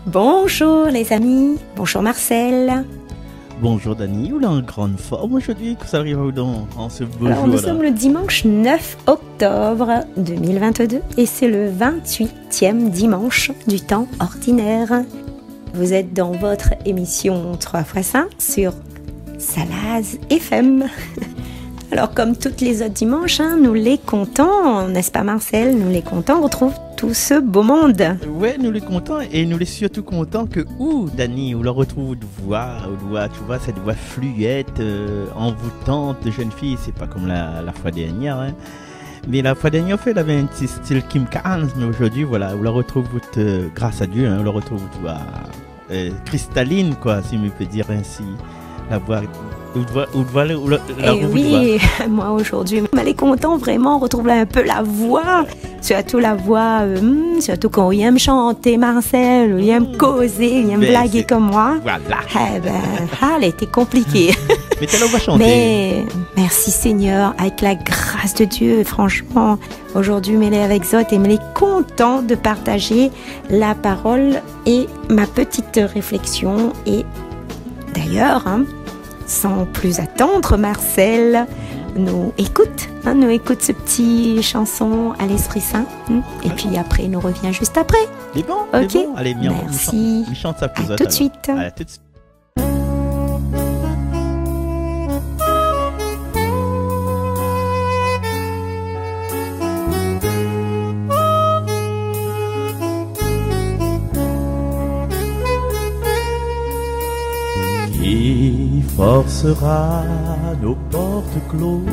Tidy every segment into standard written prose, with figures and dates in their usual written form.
Bonjour les amis, bonjour Marcel. Bonjour Dani, vous êtes en grande forme aujourd'hui, que ça arrive en ce beau Alors, jour-là. nous sommes le dimanche 9 octobre 2022 et c'est le 28e dimanche du temps ordinaire. Vous êtes dans votre émission 3x5 sur Salaz FM. Alors comme tous les autres dimanches, nous les comptons, n'est-ce pas Marcel? Nous les comptons, on retrouve tout ce beau monde. Ouais, nous les contents et nous les surtout contents que, Dani, on la retrouve de voix, tu vois, cette voix fluette, envoûtante de jeune fille, c'est pas comme la fois dernière, hein. Mais la fois dernière, en fait, elle avait un petit style Kim Carnes, mais aujourd'hui, voilà, on la retrouve, grâce à Dieu, on la retrouve, cristalline, quoi, si on peut dire ainsi. La voix, oui, moi aujourd'hui, elle est contente vraiment, on retrouve un peu la voix, surtout la voix, surtout quand il aime chanter Marcel, il aime causer, il aime blaguer comme moi. Voilà. Elle a été compliquée. Mais t'as la voix chanter. Mais merci Seigneur, avec la grâce de Dieu, franchement, aujourd'hui, elle est avec Zot et elle est content de partager la parole et ma petite réflexion. Et d'ailleurs, sans plus attendre, Marcel nous écoute ce petit chanson à l'Esprit Saint. Et puis après, nous revient juste après. C'est bon, ok. Bon. Allez, merci. On chante ça pour à tout de suite. À tout de suite. Qui forcera nos portes closes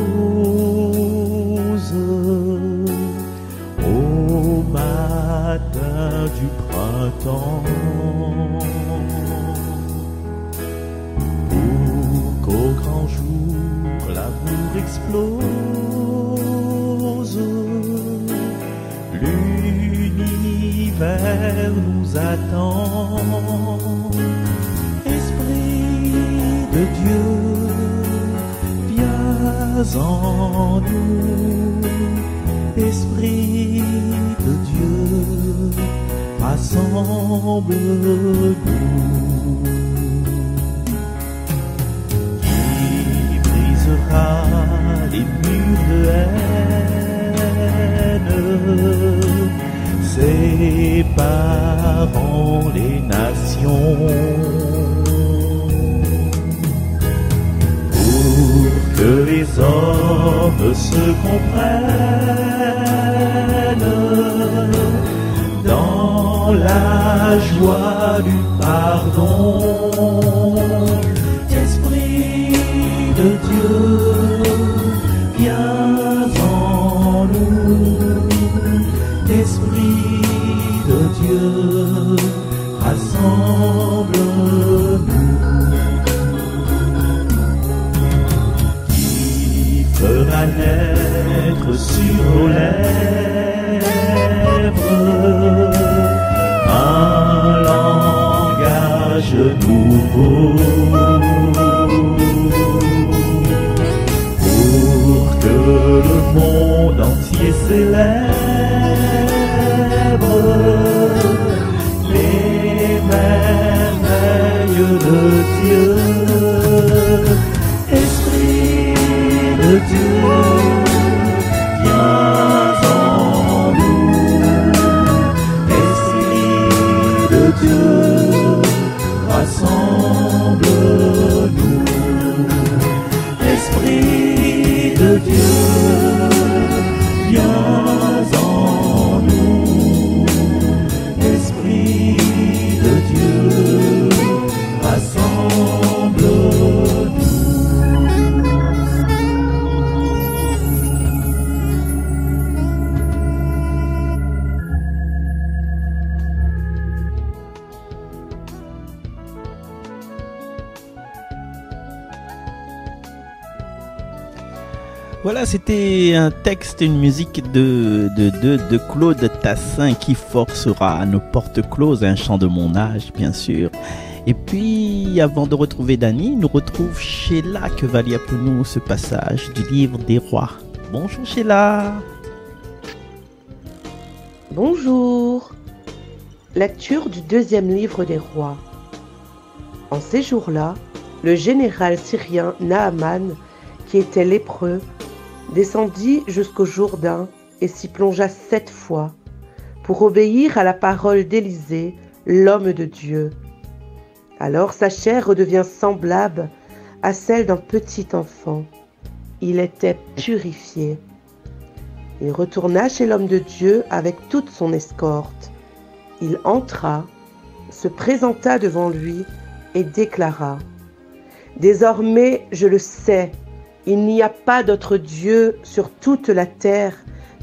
au matin du printemps pour qu'au grand jour l'amour explose, l'univers nous attend. De Dieu, viens en nous, Esprit de Dieu, rassemble-nous. Qui brisera les murs de haine, séparant les nations, que les hommes se comprennent dans la joie du pardon. Esprit de Dieu, viens en nous. Esprit de Dieu, rassemble-nous. Fera naître sur nos lèvres un langage nouveau pour que le monde entier célèbre les merveilles de Dieu. De Dieu, viens en nous, Esprit de Dieu, rassemble-nous, Esprit de Dieu, viens en nous, Esprit de Dieu, rassemble-nous. Voilà, c'était un texte, une musique de Claude Tassin, Qui forcera nos portes closes, un chant de mon âge, bien sûr. Et puis, avant de retrouver Dani, nous retrouve Sheila que va lire pour nous ce passage du livre des rois. Bonjour Sheila. Bonjour. Lecture du deuxième livre des rois. En ces jours-là, le général syrien Naaman, qui était lépreux, descendit jusqu'au Jourdain et s'y plongea 7 fois, pour obéir à la parole d'Élisée, l'homme de Dieu. Alors sa chair redevient semblable à celle d'un petit enfant. Il était purifié. Il retourna chez l'homme de Dieu avec toute son escorte. Il entra, se présenta devant lui et déclara : « Désormais, je le sais, il n'y a pas d'autre Dieu sur toute la terre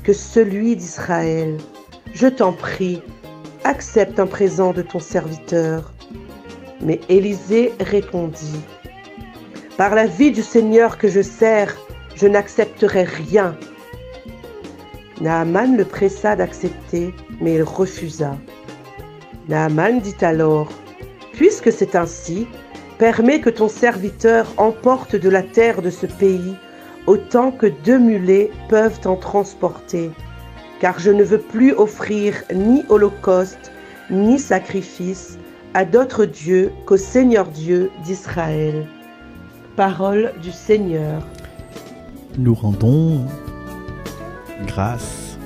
que celui d'Israël. Je t'en prie, accepte un présent de ton serviteur. » Mais Élisée répondit : « Par la vie du Seigneur que je sers, je n'accepterai rien. » Naaman le pressa d'accepter, mais il refusa. Naaman dit alors : « Puisque c'est ainsi, permets que ton serviteur emporte de la terre de ce pays autant que 2 mulets peuvent en transporter, car je ne veux plus offrir ni holocauste, ni sacrifice à d'autres dieux qu'au Seigneur Dieu d'Israël. » Parole du Seigneur. Nous rendons grâce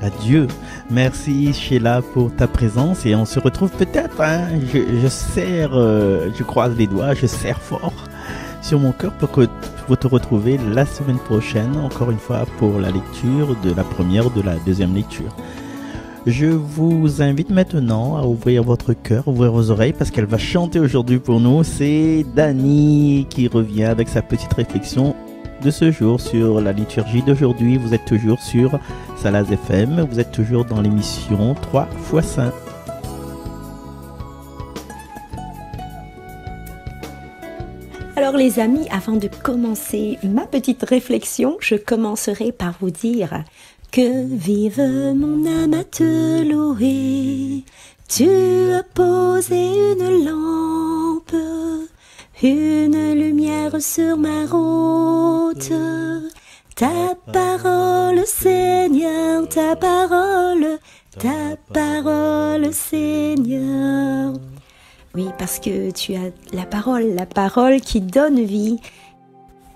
à Dieu. Merci Sheila pour ta présence et on se retrouve peut-être, hein, je croise les doigts, je serre fort sur mon cœur pour te retrouver la semaine prochaine, encore une fois pour la lecture de la première, de la deuxième lecture. Je vous invite maintenant à ouvrir votre cœur, ouvrir vos oreilles parce qu'elle va chanter aujourd'hui pour nous. C'est Dani qui revient avec sa petite réflexion de ce jour sur la liturgie d'aujourd'hui. Vous êtes toujours sur Salaz FM, vous êtes toujours dans l'émission 3 x Saint. Alors les amis, avant de commencer ma petite réflexion, je commencerai par vous dire: que vive mon âme à te louer, tu as posé une lampe, une lumière sur ma route. Ta parole, Seigneur, ta parole, Seigneur. Oui, parce que tu as la parole qui donne vie.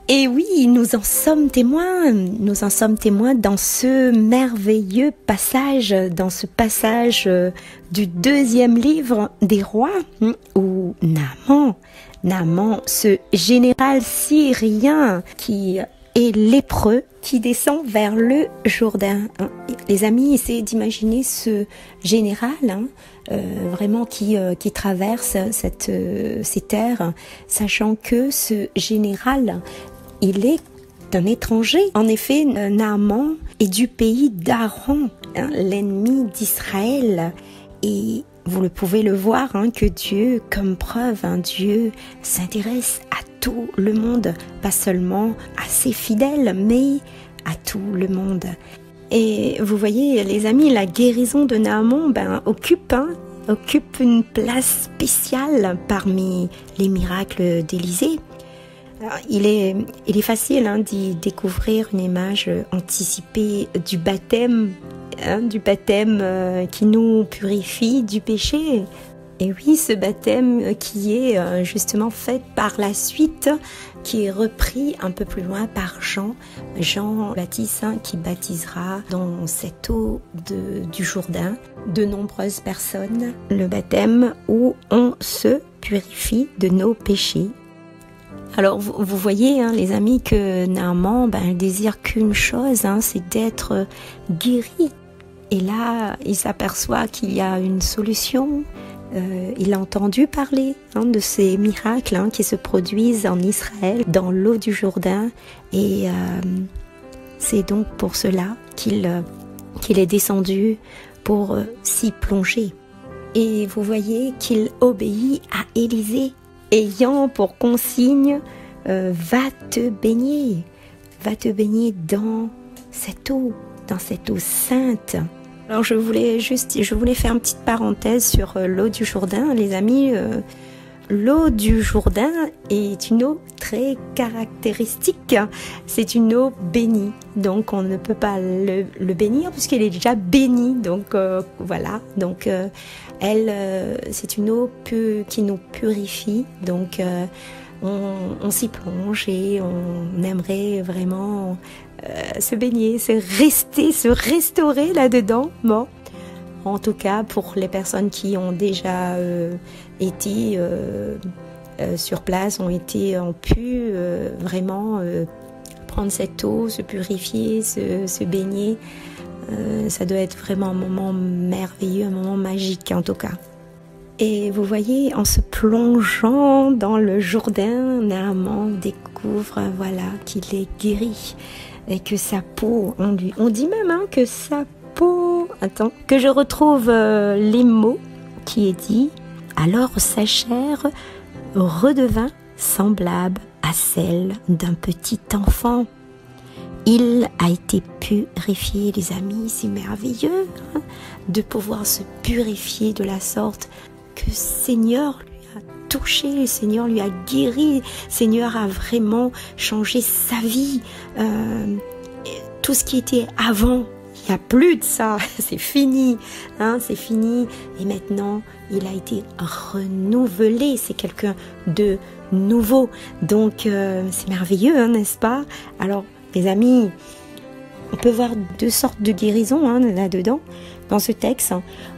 Et oui, nous en sommes témoins dans ce merveilleux passage, du deuxième livre des rois, où Naaman, ce général syrien qui est lépreux, qui descend vers le Jourdain. Les amis, essayez d'imaginer ce général, vraiment qui traverse ces terres, sachant que ce général, il est un étranger. En effet, Naaman est du pays d'Aram, l'ennemi d'Israël. Et vous pouvez le voir, que Dieu, comme preuve, Dieu s'intéresse à tout le monde, pas seulement à ses fidèles, mais à tout le monde. Et vous voyez, les amis, la guérison de Naaman occupe une place spéciale parmi les miracles d'Élisée. Il est facile d'y découvrir une image anticipée du baptême qui nous purifie du péché. Et oui, ce baptême qui est justement fait par la suite, qui est repris un peu plus loin par Jean Baptiste, qui baptisera dans cette eau du Jourdain de nombreuses personnes. Le baptême où on se purifie de nos péchés. Alors vous voyez, les amis, que Naaman, il désire qu'une chose, c'est d'être guéri. Et là, il s'aperçoit qu'il y a une solution. Il a entendu parler de ces miracles qui se produisent en Israël, dans l'eau du Jourdain. Et c'est donc pour cela qu'il est descendu pour s'y plonger. Et vous voyez qu'il obéit à Élisée, ayant pour consigne va te baigner dans cette eau sainte. Alors je voulais faire une petite parenthèse sur l'eau du Jourdain, les amis. l'eau du Jourdain est une eau très caractéristique. C'est une eau bénie. Donc, on ne peut pas le bénir puisqu'elle est déjà bénie. Donc, voilà. Donc, c'est une eau qui nous purifie. Donc, on s'y plonge et on aimerait vraiment se baigner, se restaurer là-dedans. Bon. En tout cas, pour les personnes qui ont déjà été sur place, ont pu vraiment prendre cette eau, se purifier, se baigner. Ça doit être vraiment un moment merveilleux, un moment magique en tout cas. Et vous voyez, en se plongeant dans le Jourdain, Naaman découvre qu'il est guéri et que sa peau, on dit même que sa peau, que je retrouve les mots qui est dit. Alors sa chair redevint semblable à celle d'un petit enfant. Il a été purifié, les amis, c'est merveilleux de pouvoir se purifier de la sorte que le Seigneur lui a touché, le Seigneur lui a guéri, le Seigneur a vraiment changé sa vie. Tout ce qui était avant, il n'y a plus de ça, c'est fini, c'est fini. Et maintenant, il a été renouvelé, c'est quelqu'un de nouveau. Donc, c'est merveilleux, n'est-ce pas? Alors, les amis, on peut voir deux sortes de guérisons là-dedans. Dans ce texte,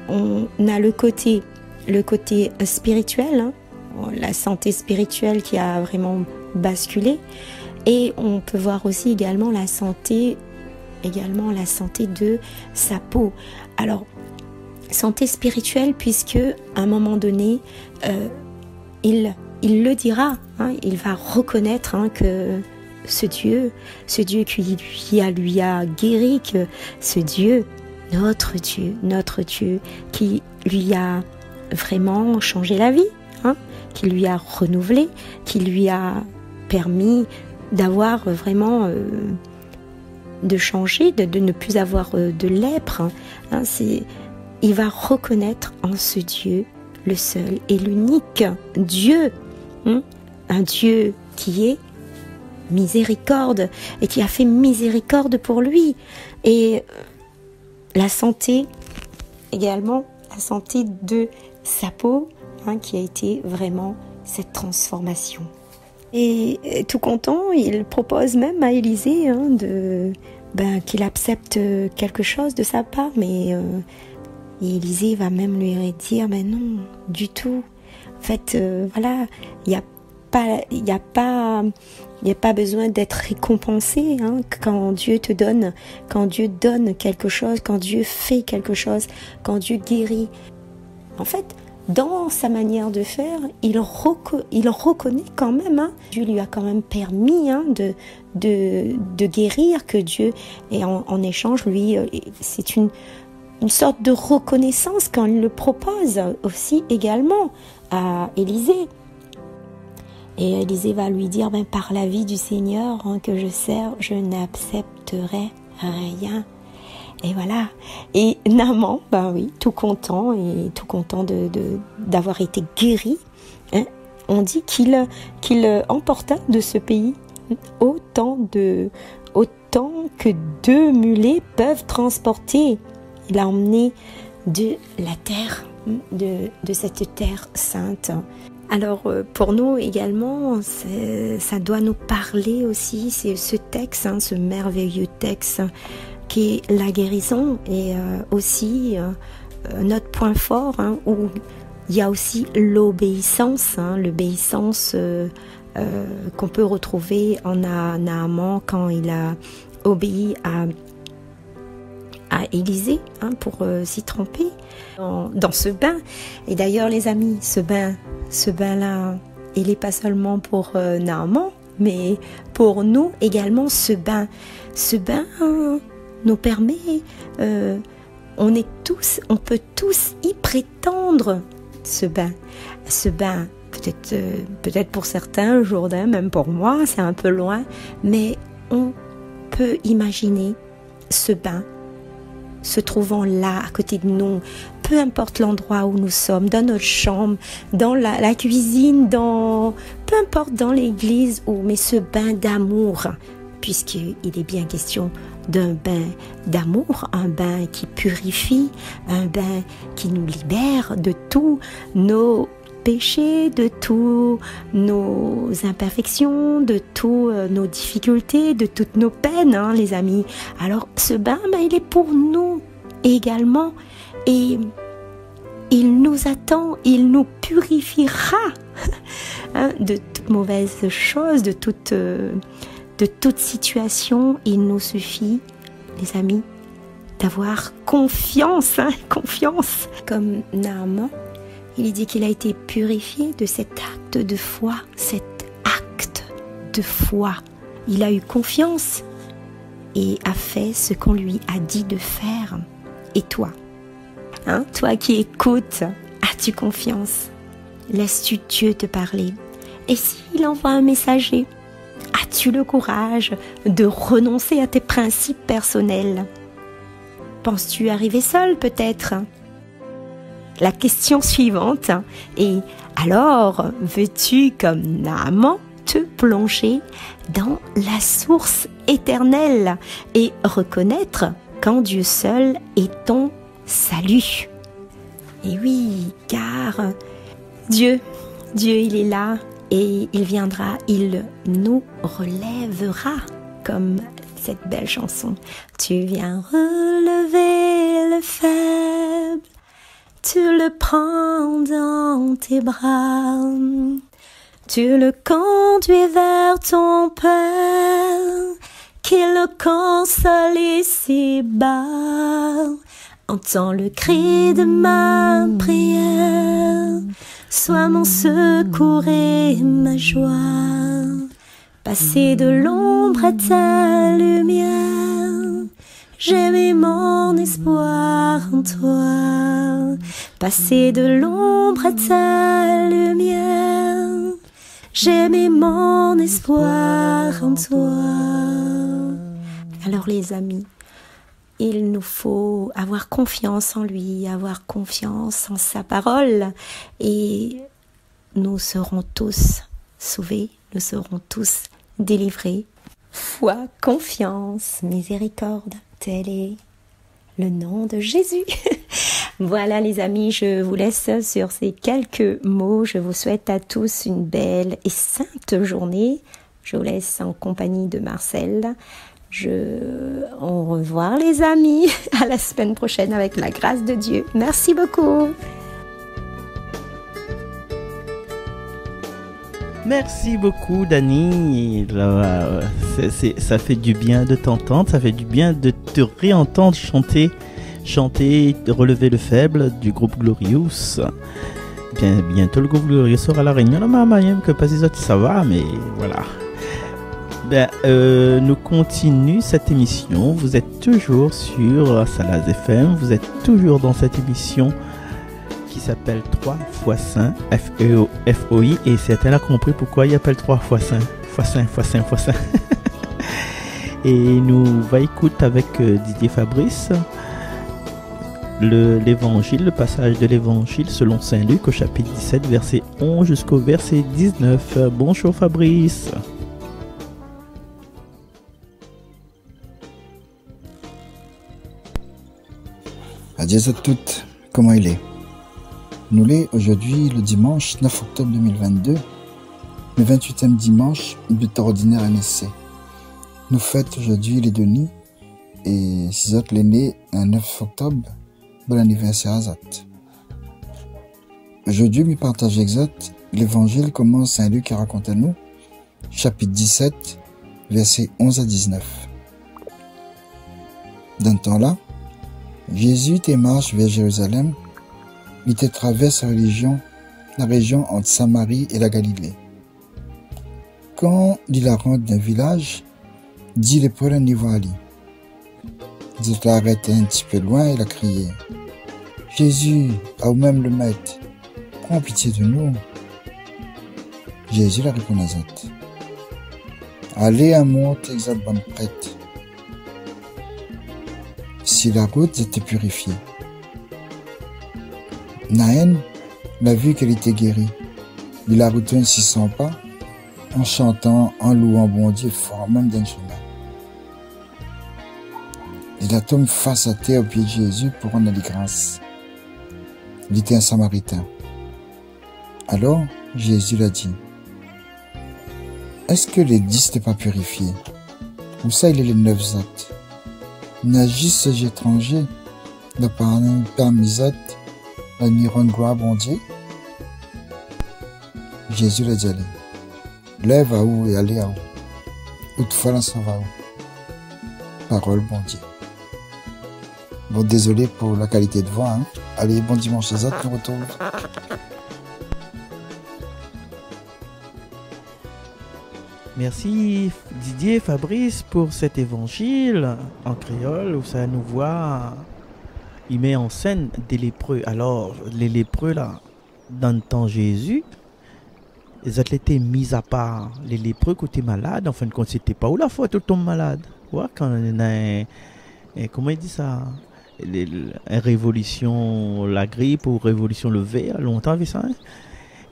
on a le côté spirituel, la santé spirituelle qui a vraiment basculé. Et on peut voir aussi également la santé de sa peau. Alors, santé spirituelle, puisque à un moment donné, il le dira, il va reconnaître que ce Dieu qui lui a guéri, que ce Dieu, notre Dieu, qui lui a vraiment changé la vie, qui lui a renouvelé, qui lui a permis d'avoir vraiment de changer, de ne plus avoir de lèpre. Il va reconnaître en ce Dieu le seul et l'unique Dieu, un Dieu qui est miséricorde et qui a fait miséricorde pour lui. Et la santé également, la santé de sa peau, qui a été vraiment cette transformation. Et tout content, il propose même à Élisée qu'il accepte quelque chose de sa part, mais Élisée va même lui dire, mais non, du tout. En fait, il n'y a pas besoin d'être récompensé quand Dieu te donne, quand Dieu donne quelque chose, quand Dieu fait quelque chose, quand Dieu guérit. En fait, dans sa manière de faire, il reconnaît quand même, Dieu lui a quand même permis de guérir, que Dieu, et en échange, lui, c'est une sorte de reconnaissance quand il le propose aussi également à Élisée. Et Élisée va lui dire, par la vie du Seigneur que je sers, je n'accepterai rien. Et voilà. Et Naaman, tout content d'avoir été guéri. On dit qu'il emporta de ce pays autant que 2 mulets peuvent transporter. Il a emmené de la terre, de cette terre sainte. Alors pour nous également, ça doit nous parler aussi, c'est ce texte, ce merveilleux texte qui est la guérison, et aussi notre point fort, où il y a aussi l'obéissance, l'obéissance qu'on peut retrouver en Naaman quand il a obéi à Élisée pour s'y tremper dans ce bain. Et d'ailleurs les amis, ce bain-là, il n'est pas seulement pour Naaman, mais pour nous également. Ce bain nous permet, on peut tous y prétendre. Ce bain, peut-être pour certains, Jourdain, même pour moi, c'est un peu loin, mais on peut imaginer ce bain se trouvant là, à côté de nous, peu peu importe l'endroit où nous sommes, dans notre chambre, dans la cuisine, peu importe dans l'église, mais ce bain d'amour, puisqu'il est bien question d'un bain d'amour, un bain qui purifie, un bain qui nous libère de tous nos péchés, de tous nos imperfections, de toutes nos difficultés, de toutes nos peines, les amis. Alors ce bain, il est pour nous également, et il nous attend, il nous purifiera de toute mauvaise chose, de toute situation. Il nous suffit, les amis, d'avoir confiance, confiance. Comme Naaman, il dit qu'il a été purifié de cet acte de foi, Il a eu confiance et a fait ce qu'on lui a dit de faire. Et toi, toi qui écoutes, as-tu confiance? Laisses-tu Dieu te parler? Et s'il envoie un messager, as-tu le courage de renoncer à tes principes personnels? Penses-tu arriver seul peut-être? La question suivante est: alors veux-tu, comme Naaman, te plonger dans la source éternelle et reconnaître qu'en Dieu seul est ton salut? Et oui, car Dieu, il est là et il viendra, il nous relèvera, comme cette belle chanson. Tu viens relever le faible, tu le prends dans tes bras, tu le conduis vers ton Père, qu'il le console ici-bas. Entends le cri de ma prière, sois mon secours et ma joie. Passer de l'ombre à ta lumière, j'ai mis mon espoir en toi. Passer de l'ombre à ta lumière, j'ai mis mon espoir en toi. Alors les amis, il nous faut avoir confiance en lui, avoir confiance en sa parole, et nous serons tous sauvés, nous serons tous délivrés. Foi, confiance, miséricorde, tel est le nom de Jésus. Voilà les amis, je vous laisse sur ces quelques mots. Je vous souhaite à tous une belle et sainte journée. Je vous laisse en compagnie de Marcel. Au revoir les amis, à la semaine prochaine avec la grâce de Dieu. Merci beaucoup. Merci beaucoup Dani. Ça fait du bien de t'entendre, ça fait du bien de te réentendre chanter, de relever le faible du groupe Glorious. Bientôt le groupe Glorious sera à la réunion. Non, maman, que pas ça va, mais voilà. Nous continuons cette émission. Vous êtes toujours sur Salaz FM. Vous êtes toujours dans cette émission qui s'appelle 3 fois Saint, F-O-I. Et c'est elle a compris pourquoi il appelle 3 fois Saint. Fois Saint. Et nous va écouter avec Didier Fabrice l'évangile, le passage de l'évangile selon Saint Luc au chapitre 17, verset 11 jusqu'au verset 19. Bonjour Fabrice. Adieu à toutes, comment il est? Nous l'est aujourd'hui le dimanche 9 octobre 2022, le 28e dimanche du temps ordinaire à Nessé. Nous fêtons aujourd'hui les Denis et si autres l'aîné un 9 octobre, bon anniversaire à Zot. Aujourd'hui, nous partageons exact l'évangile comment Saint Luc raconte à nous, chapitre 17, versets 11 à 19. Dans ce temps-là, Jésus était marche vers Jérusalem, il était traverse la région entre Samarie et la Galilée. Quand il la rentre d'un village, dit les près d'un niveau à lui. Il l'a arrêté un petit peu loin et l'a crié: Jésus, à vous-même le maître, prends pitié de nous. Jésus l'a répondu à Zot: allez à moi, t'exalte bonne prête. Si la route était purifiée. Naën l'a vu qu'elle était guérie. Il a retourné 600 pas en chantant, en louant bon Dieu fort, même d'un chemin. Il a tombé face à terre au pied de Jésus pour rendre les grâces. Il était un Samaritain. Alors, Jésus l'a dit, « Est-ce que les 10 n'étaient pas purifiés? Ou ça, il est les 9 autres? N'agissent ces étrangers, ne permis autres, la nuit rendre gloire bon Dieu? » Jésus l'a dit, allez, lève à où et allez à où. Toutefois, là, ça va où? Parole, bon Dieu. Bon, désolé pour la qualité de voix, hein. Allez, bon dimanche les autres, nous retrouve. Merci Didier, Fabrice pour cet évangile en créole où ça nous voit, il met en scène des lépreux. Alors, les lépreux là, dans le temps Jésus, ils ont été mis à part. Les lépreux qui étaient malades, en fin de compte, c'était pas où la faute, tout tombe malade. Ouais, quand on a comment il dit ça? Une révolution, la grippe ou révolution le verre, longtemps vu ça. Hein?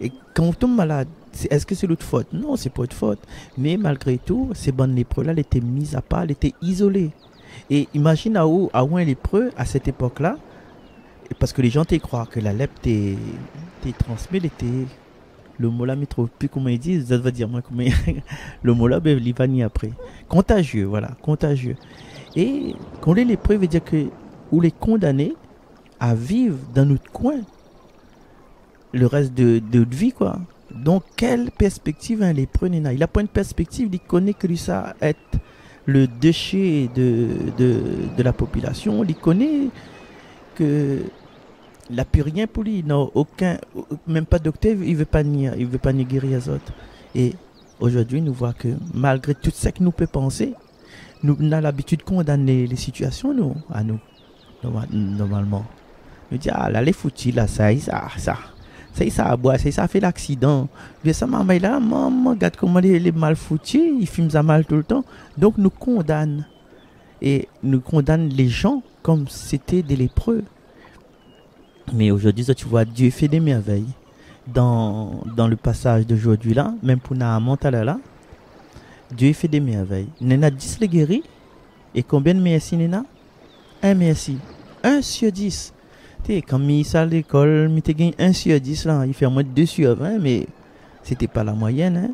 Et quand on tombe malade, est-ce que c'est l'autre faute? Non, c'est pas notre faute. Mais malgré tout, ces bonnes lépreux-là, elles étaient mises à part, elles étaient isolées. Et imagine à où un lépreux, à cette époque-là, parce que les gens te croient que la lèpre t'est transmise, le mot là, mais trop plus comment ils disent, ça veut dire moi comment le mot là, ben, il va ni après. Contagieux, voilà, contagieux. Et quand les lépreux, veut dire que, ou les condamnés à vivre dans notre coin le reste de notre vie, quoi. Donc, quelle perspective un lépreux n'a? Il n'a pas une perspective, il connaît que lui, ça être le déchet de la population. Il connaît que il n'a plus rien pour lui. Il n'a aucun, même pas docteur, il ne veut pas ni guérir les autres. Et aujourd'hui, nous voyons que malgré tout ce que nous pouvons penser, nous avons l'habitude de condamner les situations, à nous, normalement. Nous disons, ah là, les foutus, là, ça a boit, ça a fait l'accident. Mais ça m'a là, maman, regarde comment les mal foutus, ils filment ça mal tout le temps. Donc nous condamnons. Et nous condamnons les gens comme si c'était des lépreux. Mais aujourd'hui, tu vois, Dieu fait des merveilles. Dans le passage d'aujourd'hui là, même pour Naaman là, Dieu fait des merveilles. Nena 10 les guéris. Et combien de merci Nena? 1 merci. 1 sur 10. Quand il est à l'école, il gagné 1 sur 10 là, il fait moins de 2 sur 20, mais c'était pas la moyenne. Hein.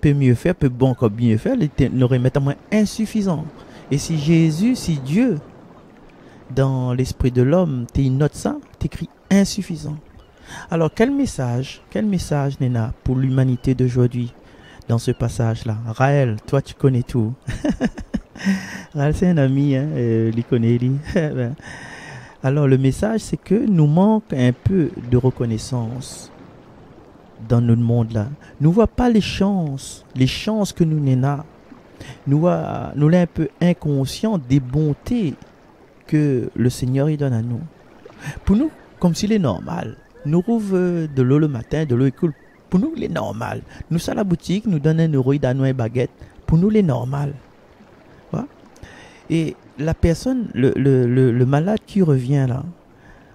Peut mieux faire, peut bon comme mieux faire, il aurait mettre à moins insuffisant. Et si Jésus, si Dieu, dans l'esprit de l'homme, tu notes ça, tu écris insuffisant. Alors quel message, Nena, pour l'humanité d'aujourd'hui, dans ce passage-là? Raël, toi tu connais tout. Raël c'est un ami, hein, il connaît lui. Alors le message c'est que nous manque un peu de reconnaissance dans notre monde-là. Nous ne voyons pas les chances que nous n'avons. Nous sommes un peu inconscients des bontés que le Seigneur il donne à nous. Pour nous, comme s'il est normal. Nous rouvre de l'eau le matin, de l'eau coule. Pour nous, il est normal. Nous sommes à la boutique, nous donnons 1 euro, il donne une baguette. Pour nous, il est normal. Voilà. Et la personne, le malade qui revient là,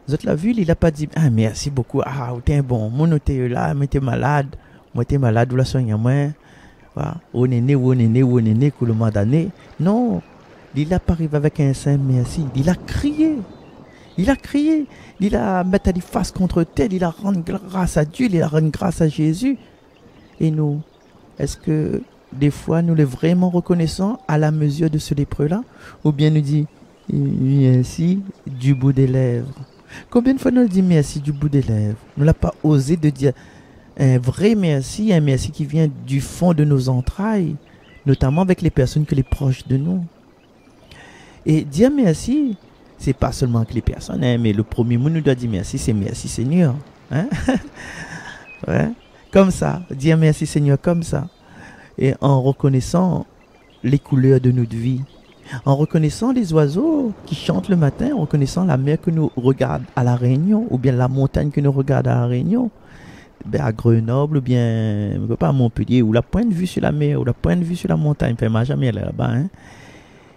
vous avez vu, il n'a pas dit, ah merci beaucoup, ah t'es bon, moi t'es là, mais t'es malade, vous la soignez moi, voilà, ou néné, que le mois d'année. Non, il n'a pas arrivé avec un saint merci, il a crié, il a mis les faces contre terre, il a rendu grâce à Dieu, il a rendu grâce à Jésus. Et nous, est-ce que des fois, nous les vraiment reconnaissants à la mesure de ce lépreux-là, ou bien nous dit merci du bout des lèvres. Combien de fois nous dit merci du bout des lèvres? Nous n'avons pas osé de dire un vrai merci, un merci qui vient du fond de nos entrailles, notamment avec les personnes que les proches de nous. Et dire merci, c'est pas seulement avec les personnes, hein, mais le premier mot nous doit dire merci, c'est merci Seigneur. Hein? Ouais. Comme ça, dire merci Seigneur comme ça. Et en reconnaissant les couleurs de notre vie, en reconnaissant les oiseaux qui chantent le matin, en reconnaissant la mer que nous regarde à La Réunion, ou bien la montagne que nous regarde à La Réunion, ben à Grenoble, ou bien pas à Montpellier, ou la pointe de vue sur la mer, ou la pointe de vue sur la montagne, enfin, moi jamais aller là-bas. Hein.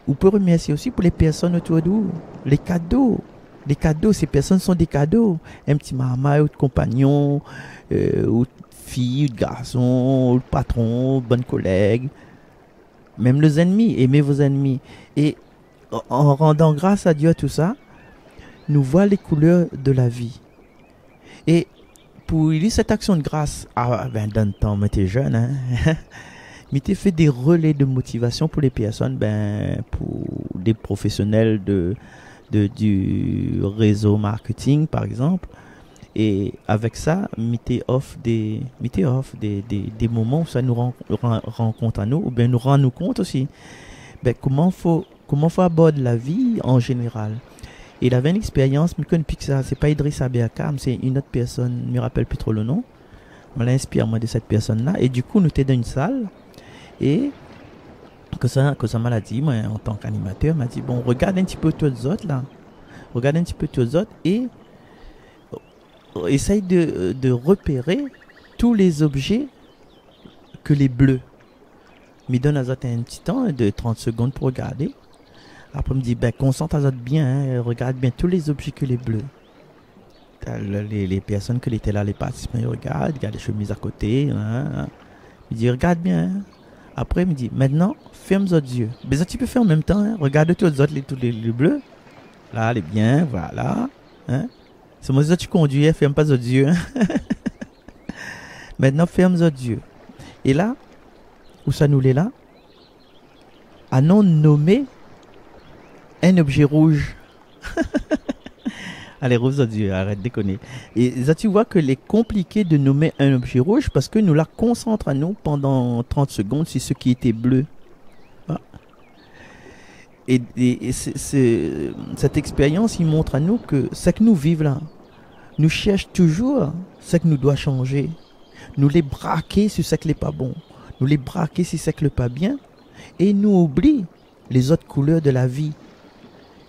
Vous pouvez remercier aussi pour les personnes autour de vous, les cadeaux Des cadeaux, ces personnes sont des cadeaux. Un petit maman, ou de compagnon, ou de fille, ou de garçon, ou de patron, ou de bonne collègue. Même les ennemis, aimez vos ennemis. Et en rendant grâce à Dieu à tout ça, nous voit les couleurs de la vie. Et pour lire cette action de grâce, dans le temps, mais t'es jeune, hein? Mais t'es fait des relais de motivation pour les personnes, pour des professionnels du réseau marketing, par exemple. Et avec ça, mettez off des moments où ça nous rend compte à nous, ou bien nous rend nous compte aussi. Comment faut aborder la vie en général. Et il avait une expérience, mais qu'on pique ça, c'est pas Idriss Abeakam, c'est une autre personne, je me rappelle plus trop le nom. Je m'inspire moi de cette personne-là. Et du coup, nous étions dans une salle. Et que ça m'a dit, moi, en tant qu'animateur, m'a dit, bon, regarde un petit peu tous les autres là. Regarde un petit peu tous les autres et essaye de repérer tous les objets que les bleus. Me donne à un petit temps de 30 secondes pour regarder. Après, me dit, concentre-toi bien, hein, regarde bien tous les objets que les bleus. Les personnes qui étaient là, les participants, ils regardent les chemises à côté. Hein. Il dit, regarde bien. Hein. Après, il me dit, maintenant, ferme les autres yeux. Mais ça, tu peux faire en même temps. Hein. Regarde tous les autres, tous les bleus. Là, les bien, voilà. Hein. C'est moi, ça, tu conduis, ferme pas les autres yeux. Hein. Maintenant, ferme les autres yeux. Et là, où ça nous l'est là, à non nommer un objet rouge. Allez, rose aux yeux, arrête de déconner. Et ça, tu vois que c'est compliqué de nommer un objet rouge parce que nous la concentre à nous pendant 30 secondes sur ce qui était bleu. Ah. Et cette expérience, il montre à nous que ce que nous vivons là, nous cherchons toujours ce que nous doit changer. Nous les braquer sur ce qui n'est pas bon. Nous les braquer sur ce qui n'est pas bien. Et nous oublions les autres couleurs de la vie.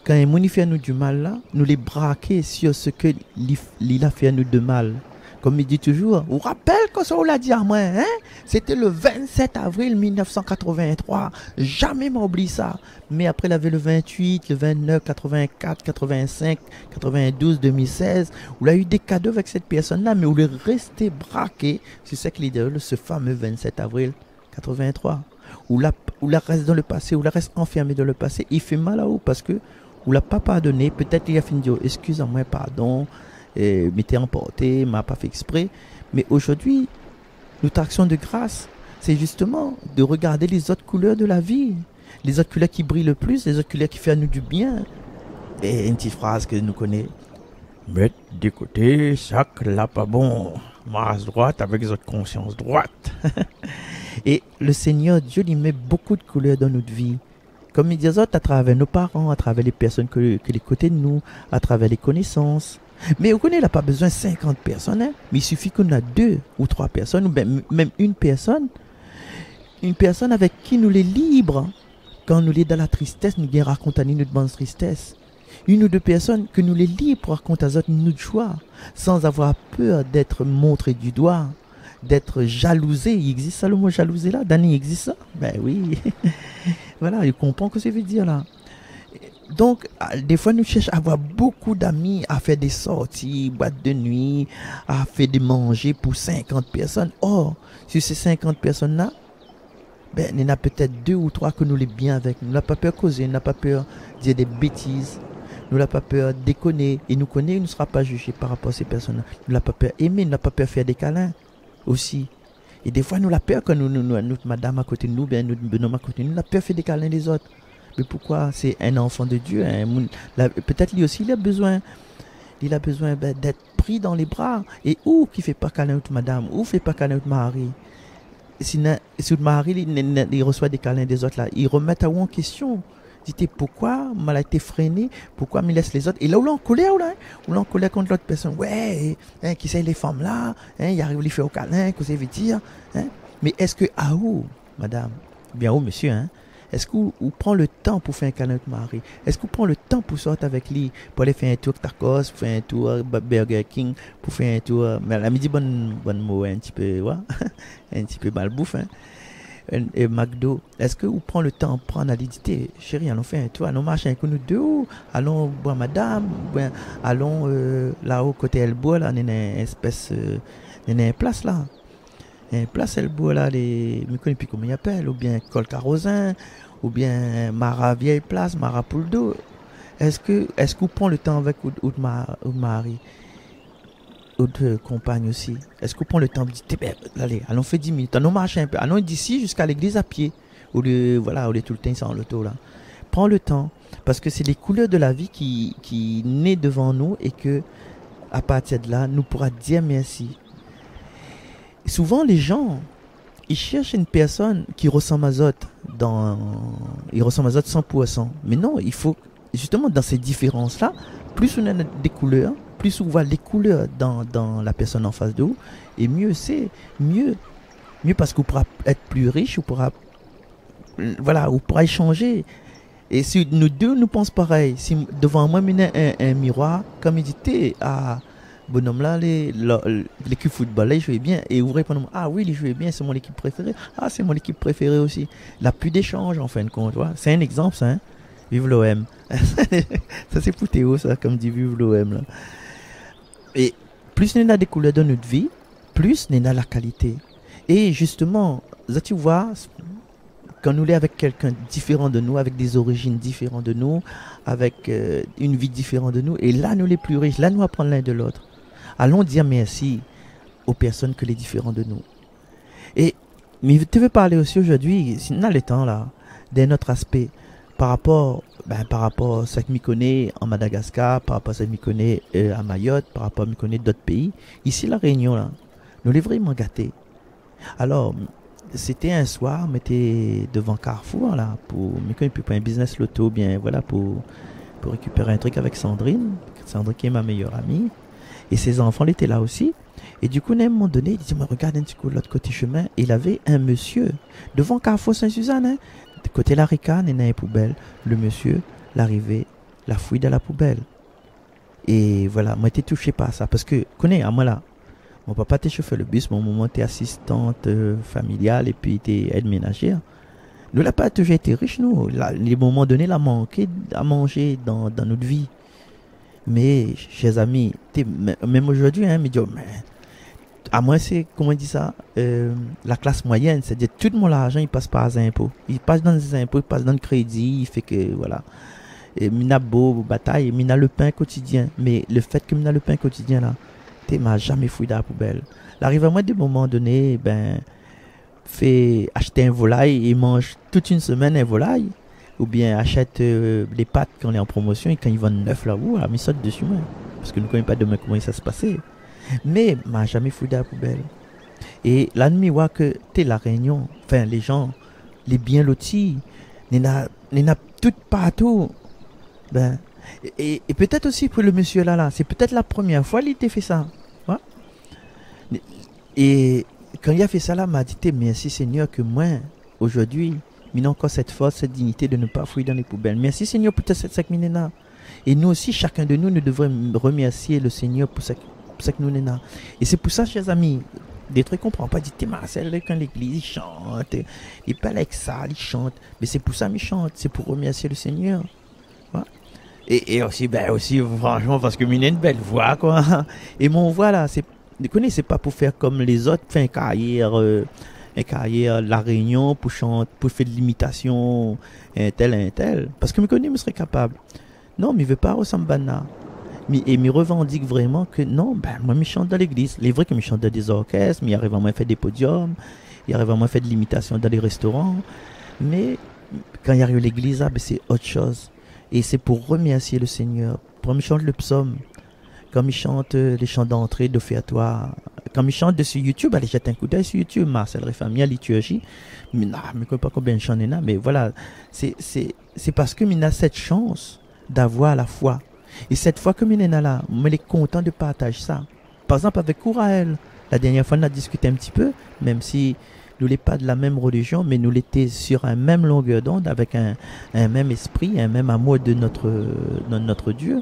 Quand il fait à nous du mal là, nous les braquer sur ce que il a fait à nous de mal. Comme il dit toujours, vous rappelez que ça on l'a dit à moi, hein? C'était le 27 avril 1983. Jamais m'oublie ça. Mais après, il avait le 28, le 29, 84, 85, 92, 2016. Où il a eu des cadeaux avec cette personne-là, mais où il est resté braqué sur ce qu'il dit, ce fameux 27 avril 83. Où la reste dans le passé, où la reste enfermé dans le passé. Il fait mal à vous parce que ou l'a pas pardonné, peut-être il a fini de dire excuse-moi, pardon, m'était emporté, m'a pas fait exprès. Mais aujourd'hui, notre action de grâce, c'est justement de regarder les autres couleurs de la vie, les autres couleurs qui brillent le plus, les autres couleurs qui font à nous du bien. Et une petite phrase que nous connaissons, mettre de côté chaque là pas bon, marche droite avec les autres conscience droite. Et le Seigneur Dieu, il met beaucoup de couleurs dans notre vie. Comme il dit à travers nos parents, à travers les personnes que les côtés de nous, à travers les connaissances. Mais vous connaissez, il n'a pas besoin de 50 personnes, hein? Mais il suffit qu'on a 2 ou 3 personnes, ou même une personne avec qui nous les libres. Quand nous les dans la tristesse, nous bien raconter notre bonne tristesse. Une ou 2 personnes que nous les libres pour raconter à notre joie, sans avoir peur d'être montré du doigt, d'être jalousé. Il existe ça le mot jalousé là? Dani, il existe ça? Ben oui. Voilà, il comprend ce que ça veut dire là. Donc, des fois, nous cherchons à avoir beaucoup d'amis, à faire des sorties, boîtes de nuit, à faire des manger pour 50 personnes. Or, sur ces 50 personnes-là, il y en a peut-être 2 ou 3 que nous les bien avec. Nous n'avons pas peur de causer, nous n'avons pas peur de dire des bêtises. Nous n'avons pas peur de déconner. Et nous connaissons, il ne sera pas jugé par rapport à ces personnes-là. Nous n'avons pas peur d'aimer, nous n'avons pas peur de faire des câlins aussi. Et des fois, nous la peur quand notre madame à côté de nous, bien notre bonhomme à côté de nous, la peur fait des câlins des autres. Mais pourquoi? C'est un enfant de Dieu. Hein. Peut-être lui aussi, il a besoin d'être pris dans les bras. Et où qui fait pas câlin notre madame? Où fait pas câlin notre mari? Si notre mari, il reçoit des câlins des autres, là, il remet à vous en question. Dites pourquoi mal a été freiné, pourquoi me laisse les autres. Et là où l'on colère, contre l'autre personne. Ouais, hein, qui c'est les femmes là, hein, il arrive à les faire au câlin, que ça veut dire. Hein. Mais est-ce que à où, madame, bien où monsieur, hein, est-ce que vous prenez le temps pour faire un câlin avec mari? Est-ce que vous prenez le temps pour sortir avec lui, pour aller faire un tour tacos, pour faire un tour Burger King, pour faire un tour. Mais à la midi, bonne mot, un petit peu, ouais, un petit peu malbouffe, hein. et McDo, est-ce que vous prenez le temps pour analyser, chérie, allons faire un tour, allons marcher avec nous deux, allons boire madame, ben, allons là-haut côté Elbois, là, on a une espèce, on a une place là. Une place Elbois là, je ne connais plus comment il appelle, ou bien Col Carosin, ou bien Mara Vieille Place, Mara Pouldo. Est-ce que vous prenez le temps avec votre mari? Autre compagne aussi. Est-ce qu'on prend le temps de dire, ben, allez, allons faire 10 minutes, allons marcher un peu, allons d'ici jusqu'à l'église à pied, au lieu, voilà, au lieu tout le temps sans l'auto là. Prends le temps, parce que c'est les couleurs de la vie qui naissent devant nous et que, à partir de là, nous pourra dire merci. Souvent, les gens, ils cherchent une personne qui ressemble à Zot, il ressemble à Zot 100%. Mais non, il faut, justement, dans ces différences-là, plus on a des couleurs, plus on voit les couleurs dans la personne en face de vous, et mieux c'est, mieux parce qu'on pourra être plus riche, on pourra échanger. Et si nous deux nous pensons pareil, si devant moi il y a un miroir, comme il dit, bonhomme là, l'équipe football là, il jouait bien, et vous répondez, ah oui, il jouait bien, c'est mon équipe préférée, ah c'est mon équipe préférée aussi. La plus d'échanges en fin de compte, voilà. C'est un exemple ça, hein? Vive l'OM. Ça c'est pour Théo ça, comme dit vive l'OM là. Et plus on a des couleurs dans notre vie, plus on a la qualité. Et justement, ça tu vois, quand nous sommes avec quelqu'un différent de nous, avec des origines différentes de nous, avec une vie différente de nous, et là nous les plus riches, là nous apprenons l'un de l'autre. Allons dire merci aux personnes que les différents de nous. Mais je te veux parler aussi aujourd'hui, si on a le temps là, d'un autre aspect, par rapport à ce que je connais en Madagascar, par rapport à ce que je connais à Mayotte, par rapport à ce que je connais d'autres pays. Ici, la Réunion, là, nous les vraiment gâtés. Alors, c'était un soir, on était devant Carrefour, là, pour un business loto, bien, voilà, pour récupérer un truc avec Sandrine qui est ma meilleure amie. Et ses enfants étaient là aussi. Et du coup, à un moment donné, il dit, regarde un petit coup de l'autre côté chemin. Et il avait un monsieur devant Carrefour Saint-Suzanne, hein. De côté la ricane, il y a une poubelle. Le monsieur, l'arrivée, la fouille dans la poubelle. Et voilà, moi, j'étais touché par ça. Parce que, connais, à moi là, mon papa était chauffeur le bus, mon maman était assistante familiale et puis était aide ménagère. Nous, là, pas toujours été riche, nous. Là, les moments donnés, il a manqué à manger dans notre vie. Mais, chers amis, même aujourd'hui, hein, à moi, c'est, comment on dit ça, la classe moyenne, c'est-à-dire tout mon argent, il passe par les impôts. Il passe dans les impôts, il passe dans le crédit, il fait que, voilà. Et mina beau bataille, mina le pain quotidien. Mais le fait que mina le pain quotidien, là, m'a jamais fouillé dans la poubelle. L'arrive à moi, des moments donnés, fait acheter un volaille et mange toute une semaine un volaille. Ou bien achète les pâtes quand on est en promotion et quand ils vendent 9 là, ils sautent dessus, moi. Parce que nous ne connaissons pas demain comment ça se passait. Mais m'a jamais fouillé dans la poubelle. Et l'ennemi voit que t'es la Réunion, enfin les gens, les bien lotis, il y en a tout partout. Et peut-être aussi pour le monsieur là, c'est peut-être la première fois qu'il t'a fait ça. Ouais? Et quand il a fait ça là, m'a dit merci Seigneur que moi, aujourd'hui, il a encore cette force, cette dignité de ne pas fouiller dans les poubelles. Merci Seigneur pour cette 5 000 là. Et nous aussi, chacun de nous devons remercier le Seigneur pour ce que nous avons. Et c'est pour ça, chers amis, des trucs qu'on ne comprend pas, dit Marcel, quand l'église il chante, il parle avec ça, il chante. Mais c'est pour ça qu'il chante, c'est pour remercier le Seigneur. Ouais? Et aussi, franchement, parce que il a une belle voix, quoi. Et mon voix là, c'est pas pour faire comme les autres, faire une carrière La Réunion pour chanter, pour faire de l'imitation, un tel. Parce que je connais, je serais capable. Non, mais je ne veux pas ressembler à ça. Et me revendique vraiment que non, moi je chante dans l'église. Il est vrai que je chante dans des orchestres, mais il arrive à moi faire des podiums, il arrive à moi faire de l'imitation dans les restaurants. Mais quand il arrive à l'église, c'est autre chose. Et c'est pour remercier le Seigneur. Quand il chante le psaume, quand il chante les chants d'entrée, d'offertoire, quand il chante dessus YouTube, allez jeter un coup d'œil sur YouTube, Marcel Réfamia, liturgie. Mais non, je ne sais pas combien de chants il y en a, mais voilà, c'est parce que il a cette chance d'avoir la foi. Et cette fois que je là, je suis content de partager ça. Par exemple, avec Kouraël, la dernière fois, on a discuté un petit peu, même si nous n'étions pas de la même religion, mais nous l'étions sur un même longueur d'onde, avec un même esprit, un même amour de notre Dieu.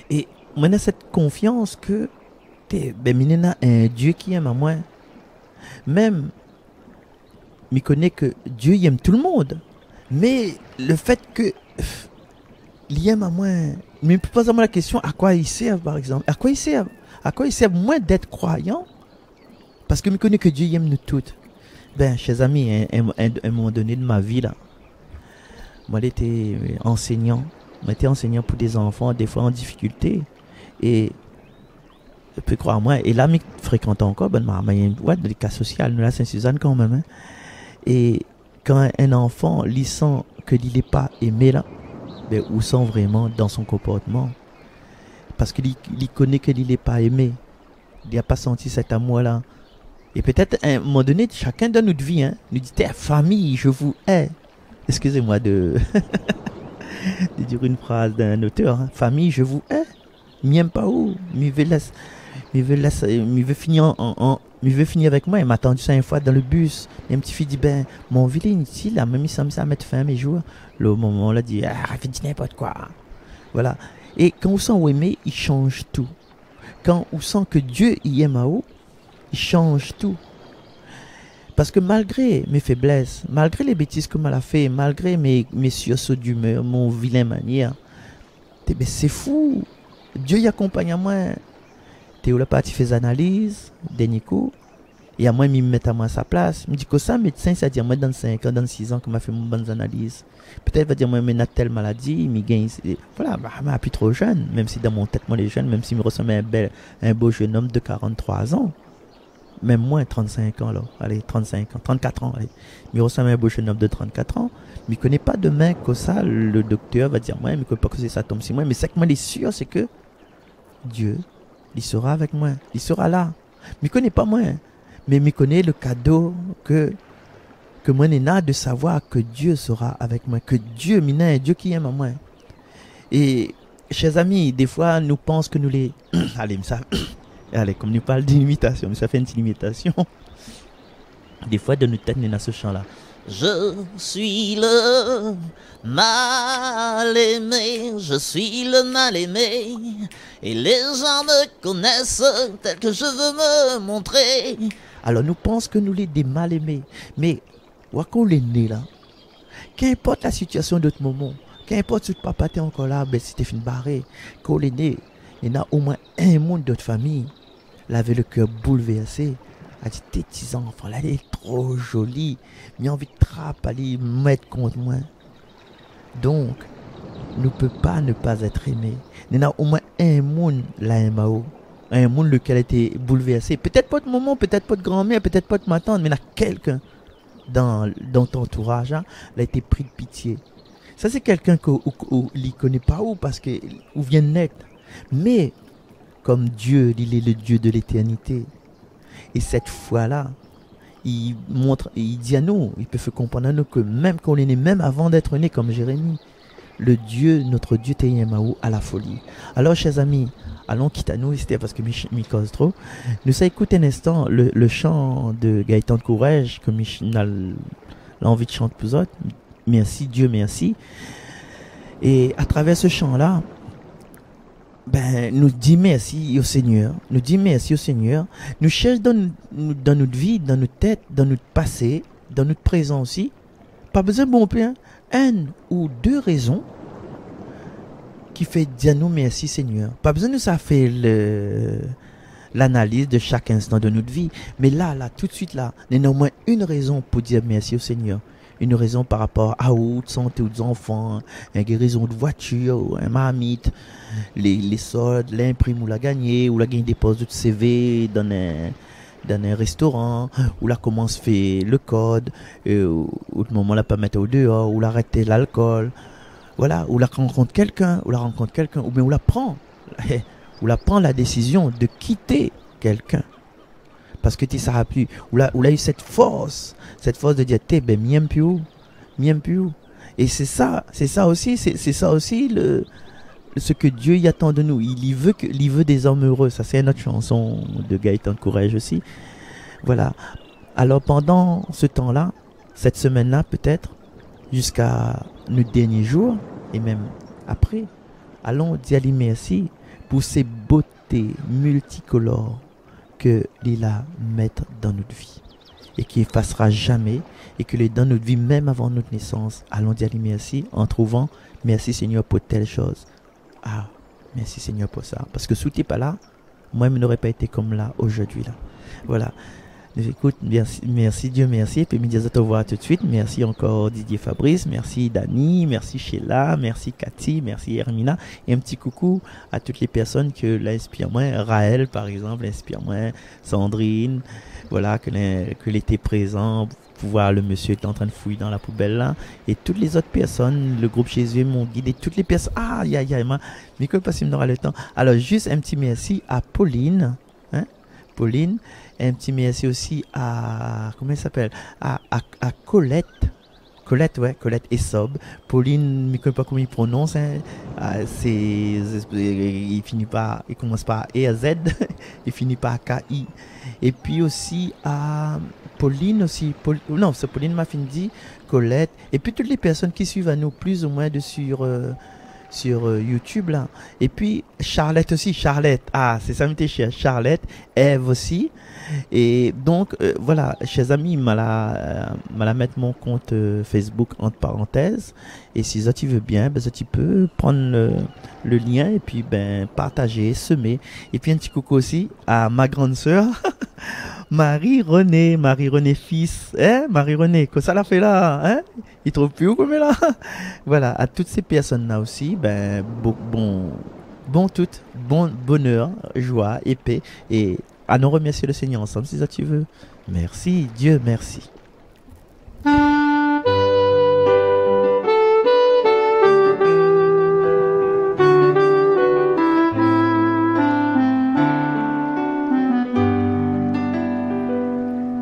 Et on a cette confiance que il y a un Dieu qui aime à moi. Même je connais que Dieu il aime tout le monde. Mais le fait que il aime à moi, mais pose moi la question, à quoi il sert par exemple? À quoi il sert? À quoi il sert moins d'être croyant? Parce que je connais que Dieu aime nous toutes. Ben, chers amis, à un moment donné de ma vie là, moi j'étais enseignant. J'étais enseignant pour des enfants, des fois en difficulté. Et tu peux croire moi, et là, je fréquente encore, ben, il y a une boîte de cas social, nous, la Saint-Suzanne quand même. Hein. Et quand un enfant, il sent qu'il n'est pas aimé là, ben, ou sent vraiment dans son comportement. Parce qu'il connaît qu'il n'est pas aimé. Il n'a pas senti cet amour-là. Et peut-être à un moment donné, chacun dans notre vie, hein, nous dit, famille, je vous hais. Excusez-moi de dire une phrase d'un auteur. Hein. Famille, je vous hais. M'aime pas où. Il veut finir avec moi. Il m'a attendu 5 fois dans le bus. Et un petit fille dit, ben, mon vilain ici, là, même il semble à mettre fin à mes jours. Le moment, on l'a dit, arrête de n'importe quoi. Voilà. Et quand on sent où aimer, il change tout. Quand on sent que Dieu y aime à haut, il change tout. Parce que malgré mes faiblesses, malgré les bêtises que m'a fait, malgré mes sursauts d'humeur, mon vilain manière, ben c'est fou. Dieu y accompagne à moi. T'es où la partie fait analyse, dernier coup, et à moi, il me met à moi à sa place. Il me dit que ça, médecin, ça dit moi dans 5 ans, dans 6 ans, que m'a fait mon bonne analyse. Peut-être il va dire moi, mais n'a telle maladie, il me gagne. Voilà, je suis trop jeune, même si dans mon tête, moi, les jeunes, même s'il me ressemble à un beau jeune homme de 43 ans. Même moins 35 ans là, allez 35 ans, 34 ans, allez. Mais ressemble à un beau jeune homme de 34 ans, mais il ne connaît pas demain que ça, le docteur va dire moi, mais il ne connaît pas que ça tombe sur moi, mais c'est que moi, il est sûr, c'est que Dieu, il sera avec moi, il sera là. Mais il ne connaît pas moi, mais il connaît le cadeau que moi, il a de savoir que Dieu sera avec moi, que Dieu, un Dieu qui aime à moi. Et, chers amis, des fois, nous pensons que nous les... allez, ça... Allez, comme nous parlons d'imitation, ça fait une petite imitation. Des fois, de notre tête, nous avons ce chant-là. Je suis le mal aimé, je suis le mal aimé, et les gens me connaissent tel que je veux me montrer. Alors, nous pensons que nous sommes des mal aimés, mais, quand on est né là, qu'importe la situation d'autre moment, qu'importe si papa était encore là, ben c'était fini barré, quand on est né, il y a au moins un monde d'autres familles. Il avait le cœur bouleversé. Il a dit, tes petits enfants, là, elle est trop jolie. Il a envie de trapper, aller mettre contre moi. Donc, nous ne pouvons pas ne pas être aimés. Il y a au moins un monde, la MAO. Un monde lequel a été bouleversé. Peut-être pas de maman, peut-être pas de grand-mère, peut-être pas de ma tante, mais il y a quelqu'un dans ton entourage, hein, il a été pris de pitié. Ça, c'est quelqu'un qu'il ne connaît pas où, parce qu'il vient de naître. Mais, comme Dieu, il est le Dieu de l'éternité. Et cette fois-là, il dit à nous, il peut faire comprendre à nous que même quand on est né, même avant d'être né comme Jérémie, notre Dieu Teyemaou à la folie. Alors, chers amis, allons quitter à nous, c'était parce que je cause trop. Nous allons écouter un instant le chant de Gaëtan de Courage, que je a l'envie de chanter pour vous autres. Merci, Dieu, merci. Et à travers ce chant-là, ben, nous disons merci au Seigneur. Nous disons merci au Seigneur. Nous cherchons dans notre vie, dans notre tête, dans notre passé, dans notre présent aussi. Pas besoin de bon plein. 1 ou 2 raisons qui fait dire nous merci Seigneur. Pas besoin de ça faire l'analyse de chaque instant de notre vie. Mais là, tout de suite là, il y a au moins une raison pour dire merci au Seigneur. Une raison par rapport à la santé aux enfants, une guérison de voiture, un marmite, les soldes, l'imprime ou la gagner, ou la gagner des postes de CV dans un restaurant, ou la commence faire le code, ou le moment la pas mettre au dehors, ou l'arrêter l'alcool, voilà, ou la rencontre quelqu'un, ou bien ou la prend la décision de quitter quelqu'un. Parce que tu ne sauras plus. Ou là eu cette force de dire, ben, m'aime plus. Et c'est ça aussi, ce que Dieu y attend de nous. Il veut des hommes heureux. Ça, c'est une autre chanson de Gaëtan de Courage aussi. Voilà. Alors, pendant ce temps-là, cette semaine-là, peut-être, jusqu'à nos derniers jours, et même après, allons dire merci pour ces beautés multicolores que l'il a mettre dans notre vie. et qui effacera jamais, et que les dans notre vie, même avant notre naissance, allons dire merci en trouvant merci Seigneur pour telle chose. Ah, merci Seigneur pour ça. Parce que si tu n'es pas là, moi, je n'aurais pas été comme là, aujourd'hui. Là. Voilà. Écoute, merci Dieu, merci. Et puis, je te revoir tout de suite. Merci encore Didier Fabrice, merci Dani, merci Sheila, merci Cathy, merci Hermina. Et un petit coucou à toutes les personnes que l'inspirent moi. Raël, par exemple, inspire moi. Sandrine, voilà, que l'été présent. Pour voir le monsieur qui est en train de fouiller dans la poubelle là, et toutes les autres personnes, le groupe Jésus, mon guide, et toutes les personnes, mais que pas si on aura le temps. Alors juste un petit merci à Pauline, Pauline, un petit merci aussi à, comment elle s'appelle, à Colette. Colette Essob. Pauline, je ne sais pas comment il prononce, il commence par E à Z, il finit par KI. Et puis aussi à Pauline aussi, c'est Pauline m'a dit, Colette, et puis toutes les personnes qui suivent à nous plus ou moins sur YouTube là. Et puis Charlotte aussi, c'est ça m'était cher, Charlotte, Eve aussi. Et donc voilà, chers amis, m'a la mettre mon compte Facebook entre parenthèses, et si ça tu veux bien, ben ça tu peux prendre le lien et puis ben partager, semer. Et puis un petit coucou aussi à ma grande sœur Marie-Renée fils, Marie-Renée, que ça l'a fait là, il trouve plus où comme là. Voilà, à toutes ces personnes là aussi, ben bonheur, joie, et paix, et à nous remercier le Seigneur ensemble si ça tu veux. Merci Dieu, merci.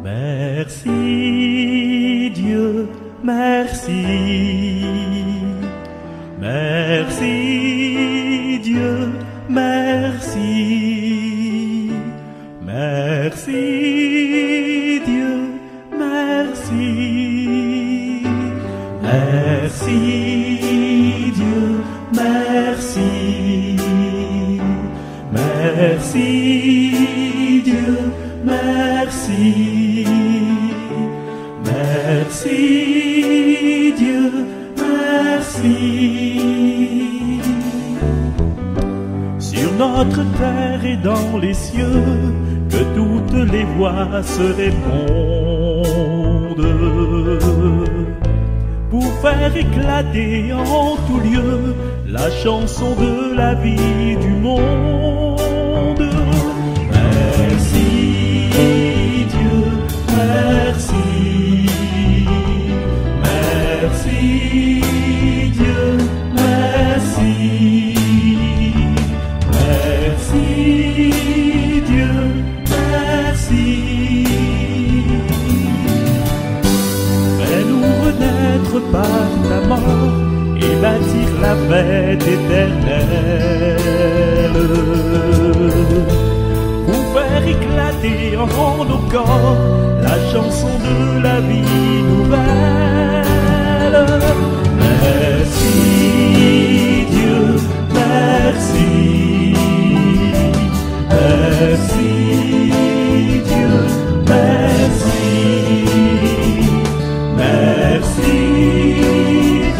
Merci Dieu, merci. Merci Dieu, merci. Merci Dieu, merci. Merci Dieu, merci. Merci Dieu, merci. Merci Dieu, merci. Sur notre terre et dans les cieux, que toutes les voix se répondent pour faire éclater en tout lieu la chanson de la vie du monde. Merci Dieu, merci. Merci Dieu, merci. Merci Dieu, merci. Fais-nous renaître par ta mort et bâtir la fête éternelle, pour faire éclater en nos corps la chanson de la vie nouvelle. Merci Dieu, merci. Merci Dieu, merci. Merci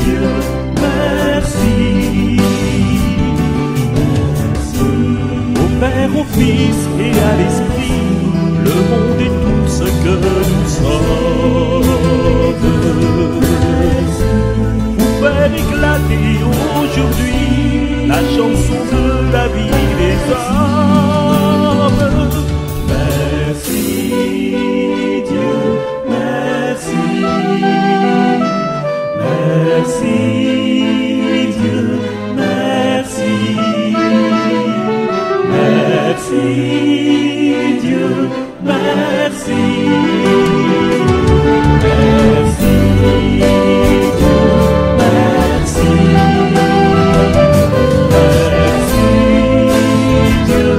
Dieu, merci. Au Père, au Fils et à l'Esprit, le monde est tout ce que nous sommes. Pour faire éclater aujourd'hui la chanson de la vie des hommes. Merci Dieu, merci. Merci Dieu, merci. Merci Dieu, merci. Merci Dieu, merci. Merci Dieu,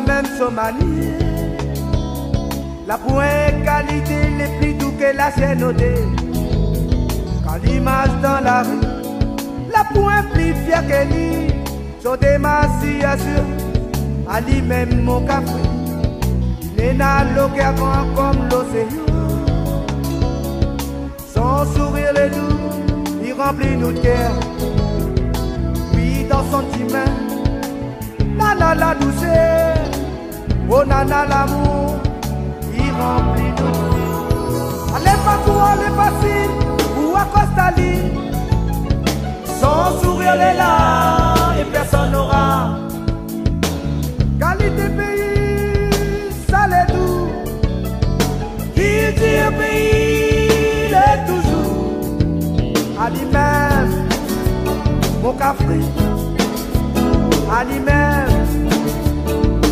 quand même son manier. La point qualité les plus doux que la sienne odée. Quand l'image dans la rue, la point plus fière que lui. Son démaciation, à lui-même mon café. Il est dans l'eau qui avant comme l'océan. Son sourire les doux, il remplit nos cœurs. Puis dans son sentiment, la douceur, oh nana l'amour, il remplit tout. Allez pas tout, allez facile, ou à Costa-Lee. Son sourire est là, et personne n'aura. Qualité pays, ça l'est doux. Qui dit un pays, il est toujours. À lui-même, mon café. À lui-même,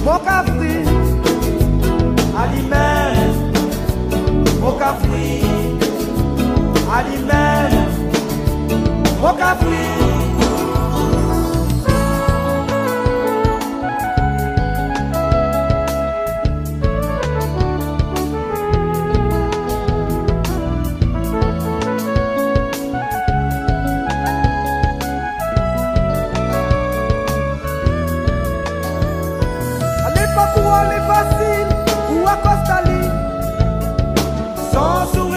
mon café. À lui-même, mon café. À lui-même, mon café.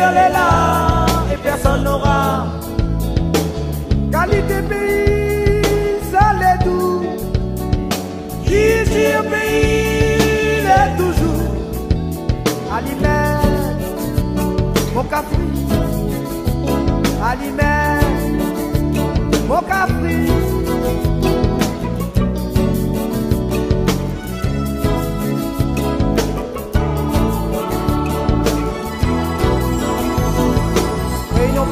Elle est là et personne n'aura. Qualité pays, ça l'est doux. Qui dit un pays, il est toujours. À lui-même, mon café. À lui-même, mon café.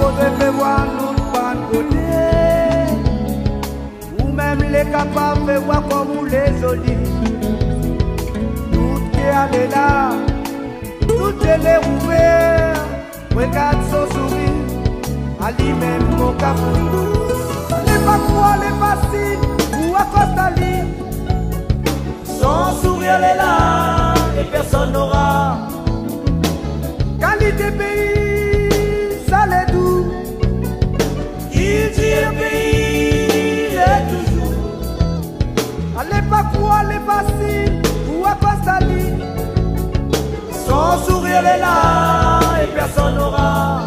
Faudrait faire voir nous pas de côté. Ou même les capables de voir comme vous les olives. Tout qui est là, tout est les ouvert. Regarde son sourire, à lui-même mon café. Les pas quoi, les facile, ou à Costa-Lee. Son sourire est là, et personne n'aura. Qualité pays, ça l'est doux. Il dit un pays, il est toujours. Allez pas quoi, les facile, ou à Costa-Lee. Son sourire est là, et personne n'aura.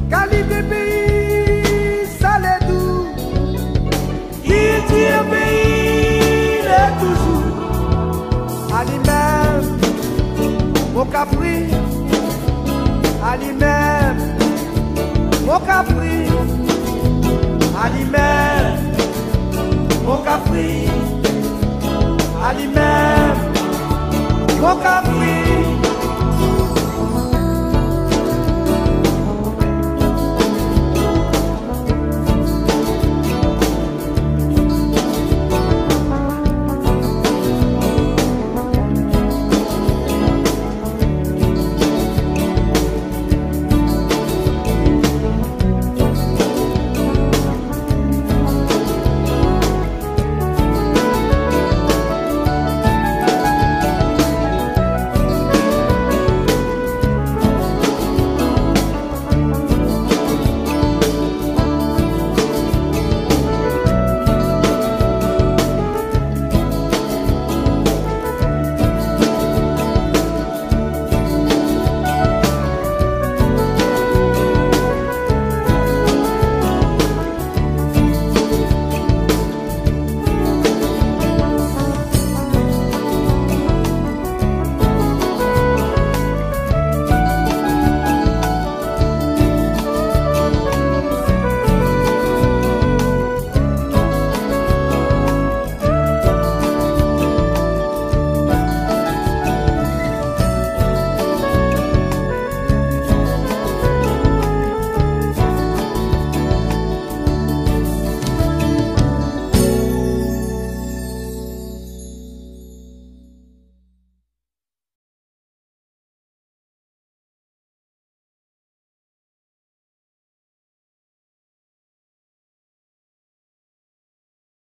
Qualité pays, ça l'est doux. Il dit un pays, il est toujours. À lui-même, mon capri. À lui-même, mon capri. À lui-même, mon capri. À lui-même, mon capri.